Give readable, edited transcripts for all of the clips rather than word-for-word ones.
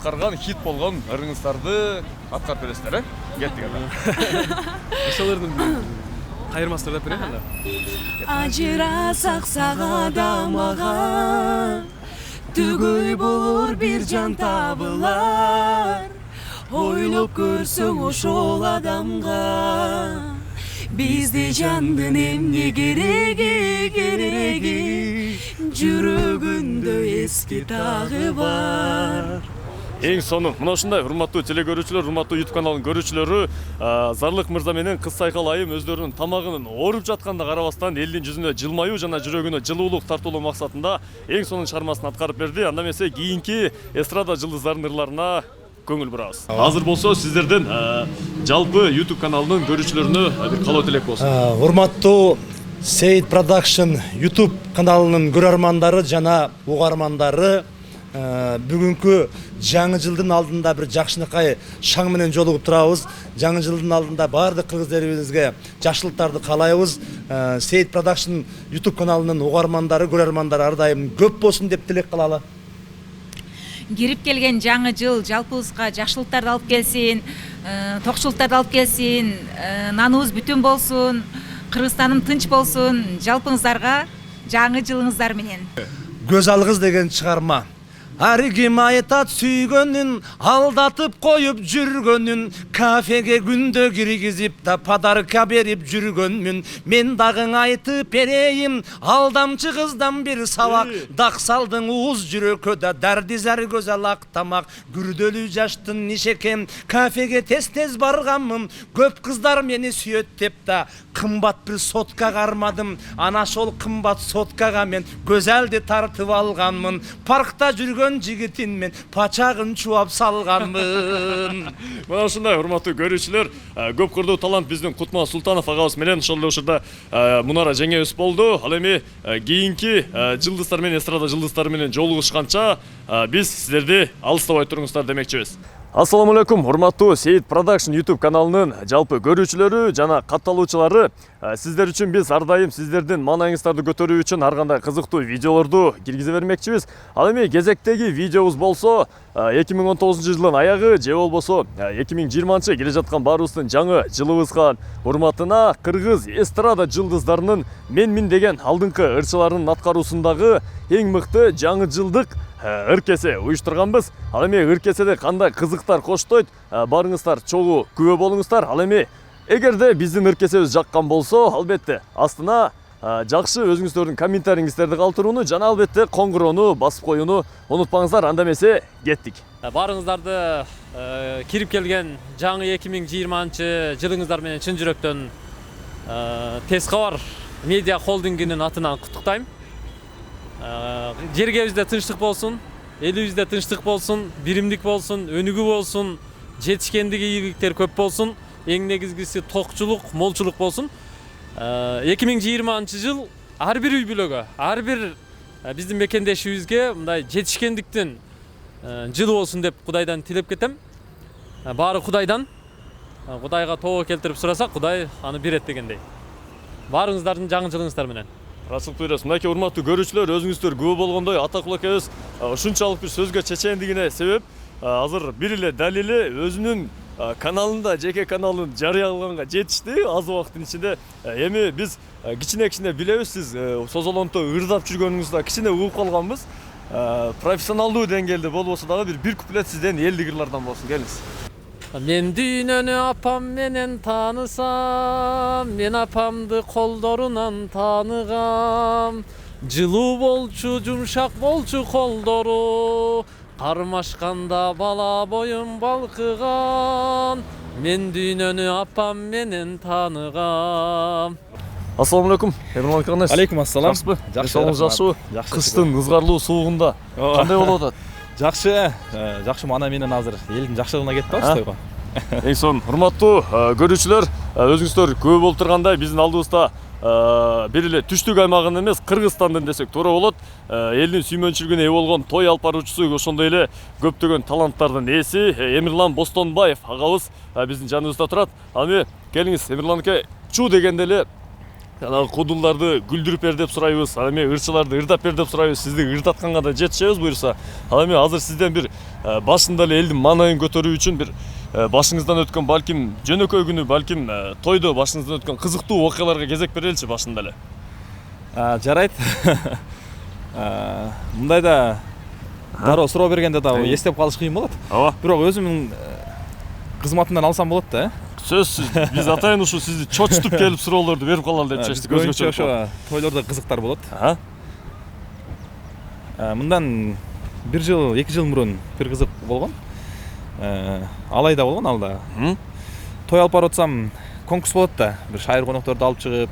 аткарган, хит болгон ырыңыздарды аткарып бересиздер, Кеттик анда. Ошолордун кайырмасыздар деп берейин анда. Ажырасак сага мага түгөй болор бир жан табылар. Ойлоп көрсөң ошол адамга бизде жандын эмне кереги жүрөгүндө эски тагы бар. Эң сону мына ушундай урматтуу телекөрүүчүлөр, урматтуу YouTube каналынын көрүүчүлөрү, Зарлык мырза менен Кыз Сайкал айым өздөрүнүн тамагынын ооруп жатканда карабастан элдин жүзүнө жылмаюу жана жүрөгүнө жылуулук тартуулоо максатында эң сонун чыгармасын аткарып берди. Анда эмесе кийинки эстрада жылдыздарынын ырларына көңүл бурабыз. Азыр болсо сиздерден жалпы YouTube каналынын көрүүчүлөрүнө бир каалоо тилек болсун. Урматтуу Сейит Production YouTube каналынын көрөрмандары жана угармандары, бүгүнкү жаңы жылдын алдында бир жакшынакай шаң менен жолугуп турабыз. Жаңы жылдын алдында баардык кыргыз элибизге жакшылыктарды каалайбыз. Сейит Production YouTube каналынын угармандары, көрөрмандары ар дайым көп болсун деп тилек кылалы. Кирип келген жаңы жыл жалпыбызга жакшылыктарды алып келсин, токчулуктарды алып келсин, наныбыз бүтүн болсун, Кыргызстаным тынч болсун. Жалпыңыздарга жаңы жылыңыздар менен. Көз алгыз деген чыгарма. Ар ким айтат сүйгөнүн, алдатып коюп жүргөнүн, кафеге күндө киргизип да подарка берип жүргөнмүн. Мен дагы айтып берейин, алдамчы кыздан бир сабак. Дак салдың уыз жүрөккө да дарди зар көзөл ак тамак. Күрдөлүү жаштын ишекем, кафеге тез барганмын. Көп кыздар мени сүйөт деп да кымбат бир сотка кармадым. Ана ошол кымбат соткага мен көзөлдү тартып алганмын. Паркта жүргөн жигитин мен пачагын чуап салганмын. Мына ушундай урматтуу көрүүчүлөр, көп кырдуу талант биздин Кутман Султанов агабыз менен ошол эле учурда Мунара жеңебиз болду. Ал эми кийинки жылдыздар менен, эстрада жылдыздары менен жолугушканча биз сиздерди алыстабай туруңуздар демекчибиз. Ассаламу алейкум, урматтуу Сейит Production YouTube каналынын жалпы көрүүчүлөрү жана катталуучулары. Сиздер үчүн биз ар дайым сиздердин маанайыңыздарды көтөрүү үчүн ар кандай кызыктуу видеолорду киргизе бермекчибиз. Ал эми кезектеги видеобуз болсо 2019 жылдын аягы же болбосо 2020 келе жаткан баарыбыздын жаңы жылыбызга урматына кыргыз эстрада жылдыздарынын менмин деген алдыңкы ырчыларынын аткаруусундагы эң мыкты жаңы жылдык ыркесе уюштурганбыз. Ал эми ыркеседе кандай кызыктар коштойт, барыңыздар чогуу күбө болуңуздар. Ал эми эгерде биздин ыркесебиз жаккан болсо, албетте астына жакшы өзүңүздөрдүн комментариңиздерди калтырууну жана албетте коңгуроону басып коюуну унутпаңыздар. Анда эмесе кеттик. Барыңыздарды кирип келген жаңы 2020 жылыңыздар менен чын жүрөктөн Тез кабар медиа холдингинин атынан куттуктайм. Жергебизде тынчтык болсун, элибизде тынчтык болсун, биримдик болсун, өнүгүү болсун, жетишкендиги ийгиликтер көп болсун, эң негизгиси токчулук, молчулук болсун. 2020 жыл ар бир үй бүлөгө, ар бир биздин мекендешибизге мындай жетишкендиктин жылы болсун деп Кудайдан тилеп кетем. Баары Кудайдан. Кудайга тобо келтирип сурасак, Кудай аны берет дегендей. Баарыңыздардын жаңы жылыңыздар менен. Расыл Туйрас, мынакей урматтуу көрүүчүлөр, өзүңүздөр күбө болгондой Атакул акебиз ушунчалык бир сөзгө чечендигине себеп азыр бир эле далили өзүнүн каналында, жеке каналын жарыялаганга жетишти аз убакыттын ичинде. Эми биз кичине билебиз, сиз созолонто ырдап жүргөнүңүздө кичине угуп калганбыз. Профессионалдуу деңгээлде болбосо дагы бир куплет сизден элдик ырлардан болсун, келиңиз. Мен дүйнөнү апам менен таанысам, мен апамды колдорунан тааныгам. Жылуу болчу, жумшак болчу колдору, кармашканда бала боюм балкыган. Мен дүйнөнү апам менен тааныгам. Ассаламу алейкум. Эмрулан кандай? Алейкум ассалам. Жакшысызбы? Жакшыбы? Кыштын ызгарлуу суугунда кандай болуп атат? Жакшы мана менен азыр элдин жакшылыгына кетип атабыз тойго. Эң сонун урматтуу көрүүчүлөр, өзүңүздөр көп болуп тургандай биздин алдыбызда бир эле түштүк аймагын эмес, Кыргызстандын десек туура болот. Элдин сүймөнчүлүгүнө ээ болгон той алып баруучусу, ошондой эле көптөгөн таланттардын ээси Эмирлан Бостонбаев агабыз биздин жаныбызда турат. Аны келиңиз, Эмирлан аке, чуу дегенде эле Жанагы кудулдарды күлдүрүп бер деп сурайбыз. Ал эми ырчыларды ырдап бер деп сурайбыз. Сизди ырдатканга да жетишебиз буюрса. Ал эми азыр сизден бир башында эле элдин маанайын көтөрүү үчүн бир башыңыздан өткөн балким жөнөкөй күнү, балким тойдо башыңыздан өткөн кызыктуу окуяларга кезек береличи башында эле. Жарайт. Мындайда дароо суроо бергенде да эстеп калыш кыйын болот. Ооба. Бирок өзүмдүн кызматымдан алсам болот да. Сөзсүз биз атайын ушу сизди чочтуп келип суроолорду берип калалы деп чечтик. Көбүнчө ошо тойлордо кызыктар болот. Мындан 1 жыл, 2 жыл мурун бир кызык болгон. Алайда болгон алда. Той алып барып атсам конкурс болот да. Бир шайыр конокторду алып чыгып,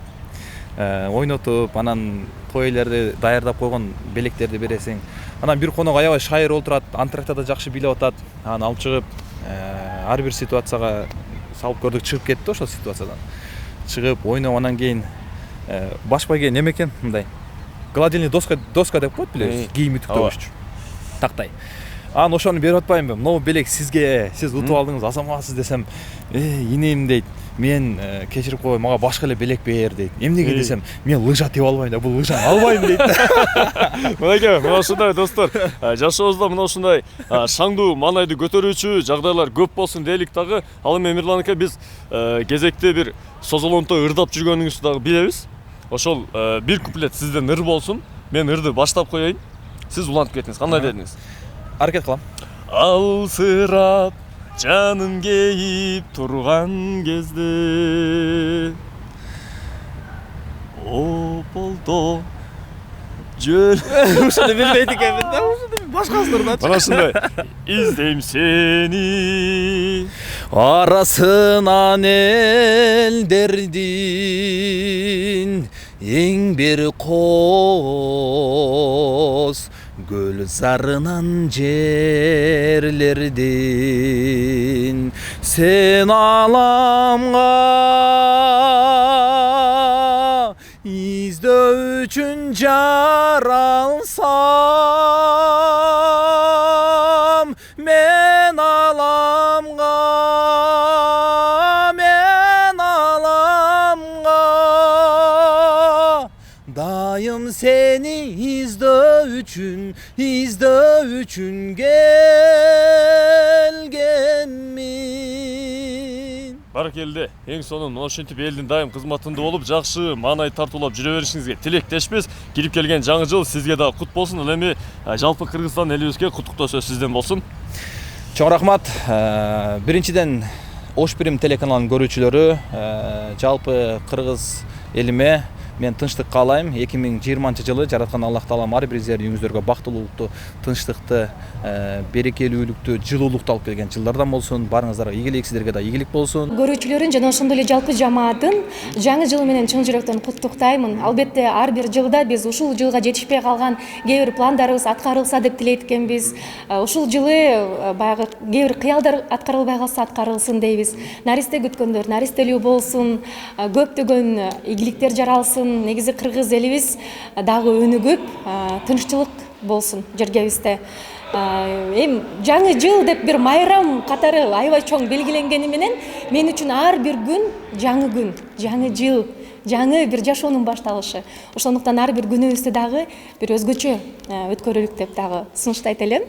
ойнотуп, анан той элерди даярдап койгон белектерди бересиң. Анан бир конок аябай шайыр олтурат, антрактада жакшы билеп атат. Анан алып чыгып, ар бир ситуацияга салып көрдүк, чыгып кетти ошол ситуациядан. Чыгып, ойноп, анан кийин башпайга неме экен, мындай гладильный доска деп коет билебиз, кийим үтүктөгүч. Тактай. Анан ошону берип атпаймынбы? Могу белек сизге, сиз утуп алдыңыз, асаматсыз десем, инем дейт. Мен кечирип кой, мага башка эле белек бер дейт. Эмнеге десем, мен лыжа теб албайм да, бул лыжаны албайм дейт. Мынакей, мына ушундай достор, жашообузда мына ушундай шаңдуу маанайды көтөрүүчү жагдайлар көп болсун дейлик дагы. Ал эми Эмирлан ака, биз кезекте бир созолонто ырдап жүргөнүңүздү дагы билебиз. Ошол бир куплет сизден ыр болсун. Мен ырды баштап коеюн. Сиз улантып кетиңиз. Кандай дедиңиз? Аракет кылам. Алсырап жаным кейип турган кезде ополдо Ушуну билбейт экенмин да, ушуну башкасынырдачы. Мына ушундай издейм сени арасынан элдердин эң бир коз гүлзарынан жерлердин сен аламга издөө үчүн жаралсам мен аламга дайым сени издөө үчүн келгенмин. Баракелде, эң сонун ошентип элдин дайым кызматында болуп, жакшы маанай тартуулап жүрө беришиңизге тилектешпиз. Кирип келген жаңы жыл сизге да кут болсун. Ал эми жалпы Кыргызстан элибизге куттуктоо сөз сизден болсун. Чоң рахмат. Биринчиден Ош Бирим телеканалынын көрүүчүлөрү, жалпы Кыргыз элиме мен тынчтык каалайм. 2020 жылы жараткан Аллах Таалам ар бириңиздердин үйүңүздөргө бактылуулукту, тынчтыкты, берекелүүлүктү, жылуулукту алып келген жылдардан болсун. Барыңыздарга ийгилик, сиздерге да ийгилик болсун. Көрүүчүлөрүн жана ошондой эле жалпы жамаатын жаңы жыл менен чын жүрөктөн куттуктаймын. Албетте ар бир жылда биз ушул жылга жетишпей калган кээ бир пландарыбыз аткарылса деп тилейт экенбиз. Ушул жылы баягы кээ бир кыялдар аткарылбай калса аткарылсын дейбиз. Наристе күткөндөр наристелүү болсун, көптөгөн ийгиликтер жаралсын. Негизи кыргыз элибиз дагы өнү көп, тынччылык болсун жергебизде. Эми жаңы жыл деп бир майрам катары аябай чоң белгиленгени менен мен үчүн ар бир күн, жаңы жыл, жаңы бир жашоонун башталышы. Ошондуктан ар бир күнүбүздү дагы бир өзгөчө өткөрөлүк деп дагы сунуштайт элем.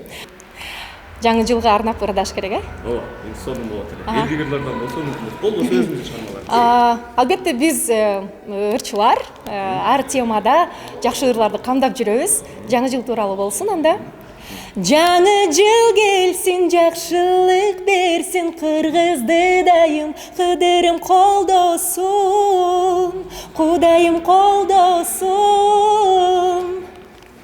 Жаңы жылга арнап ырдаш керек, Ооба, эң сонун болот эле. Элдигерлерден болсо болбосо өзүңүздү чыгармалар. Албетте биз ырчылар ар темада жакшы ырларды камдап жүрөбүз. Жаңы жыл тууралуу болсун анда. Жаңы жыл келсин, жакшылык берсин, Кыргызды дайым кыдырым колдосун, Кудайым колдосун.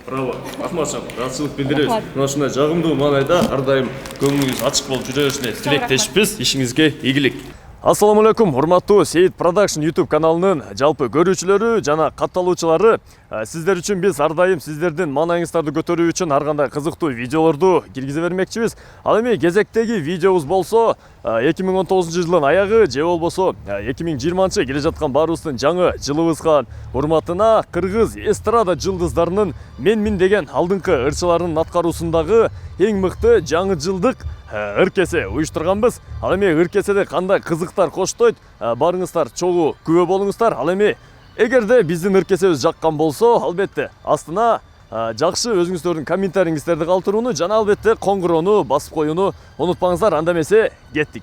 Браво, рахматчан, ыраазычылык билдиребиз. Мына ушундай жагымдуу маанайда ар дайым көңүлүңүз ачык болуп жүрө беришине тилектешпиз. Ишиңизге ийгилик. Ассаламу алейкум, урматтуу Сейит Production YouTube каналынын жалпы көрүүчүлөрү жана катталуучулары. Сиздер үчүн биз ар дайым сиздердин маанайыңыздарды көтөрүү үчүн ар кандай кызыктуу видеолорду киргизе бермекчибиз. Ал эми кезектеги видеобуз болсо 2019 жылдын аягы же болбосо 2020 келе жаткан баарыбыздын жаңы жылыбызга урматына кыргыз эстрада жылдыздарынын менмин деген алдыңкы ырчыларынын аткаруусундагы эң мыкты жаңы жылдык ыркесе уюштурганбыз. Ал эми ыркеседе кандай кызыктар коштойт, барыңыздар чогуу күбө болуңуздар. Ал эми эгерде биздин ыркесебиз жаккан болсо, албетте астына жакшы өзүңүздөрдүн комментариңиздерди калтырууну жана албетте коңгуроону басып коюуну унутпаңыздар. Анда эмесе кеттик.